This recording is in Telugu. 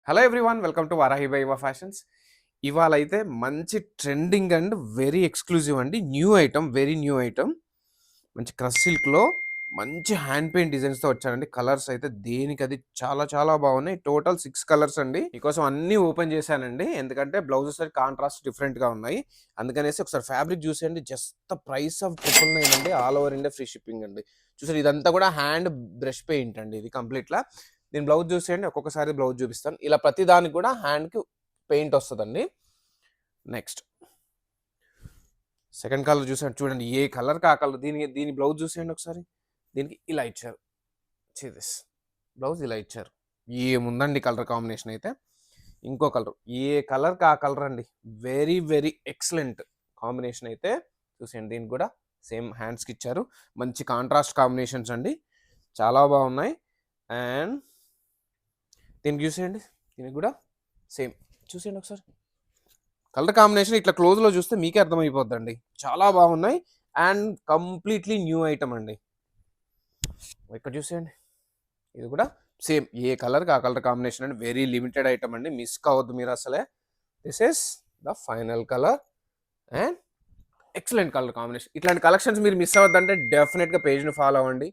Hello everyone welcome to Varahi by ఇవా ఫ్యాషన్స్. ఇవాళ అయితే మంచి ట్రెండింగ్ అండ్ వెరీ ఎక్స్క్లూజివ్ అండి. New item, very new item. మంచి క్రష్ సిల్క్లో మంచి హ్యాండ్ పెయింట్ డిజైన్స్తో వచ్చారండి. కలర్స్ అయితే దేనికది చాలా చాలా బాగున్నాయి. టోటల్ 6 కలర్స్ అండి. మీకోసం అన్నీ ఓపెన్ చేశానండి, ఎందుకంటే బ్లౌజెస్ కాంట్రాస్ట్ డిఫరెంట్గా ఉన్నాయి. అందుకనేసి ఒకసారి ఫ్యాబ్రిక్ చూసేయండి. జస్ట్ ద ప్రైస్ ఆఫ్ 999 అండి. All over India free shipping అండి. చూసారు, ఇదంతా కూడా హ్యాండ్ బ్రష్ పెయింట్ అండి. ఇది కంప్లీట్లా. దీని బ్లౌజ్ చూసేయండి, ఒక్కొక్కసారి బ్లౌజ్ చూపిస్తాను. ఇలా ప్రతి దానికి కూడా హ్యాండ్కి పెయింట్ వస్తుందండి. నెక్స్ట్ సెకండ్ కలర్ చూసాను, చూడండి ఏ కలర్ కా కలర్. దీని బ్లౌజ్ చూసేయండి ఒకసారి. దీనికి ఇలా ఇచ్చారు. దిస్ బ్లౌజ్ ఇలా ఇచ్చారు. ఏముందండి కలర్ కాంబినేషన్ అయితే. ఇంకో కలర్, ఏ కలర్ కా కలర్ అండి. వెరీ వెరీ ఎక్సలెంట్ కాంబినేషన్ అయితే. చూసేయండి, దీనికి కూడా సేమ్ హ్యాండ్స్కి ఇచ్చారు. మంచి కాంట్రాస్ట్ కాంబినేషన్స్ అండి, చాలా బాగున్నాయి. అండ్ దీనికి చూసేయండి, దీనికి కూడా సేమ్. చూసేయండి ఒకసారి కలర్ కాంబినేషన్. ఇట్లా క్లోజ్లో చూస్తే మీకే అర్థమైపోద్దండి. చాలా బాగున్నాయి అండ్ కంప్లీట్లీ న్యూ ఐటమ్ అండి. ఇక్కడ చూసేయండి, ఇది కూడా సేమ్ ఏ కలర్కి ఆ కలర్ కాంబినేషన్ అండి. వెరీ లిమిటెడ్ ఐటమ్ అండి, మిస్ కావద్దు మీరు అసలే. This is the final colour and excellent colour combination. ఇట్లాంటి కలెక్షన్స్ మీరు మిస్ అవ్వద్దంటే డెఫినెట్గా పేజ్ని ఫాలో అవ్వండి.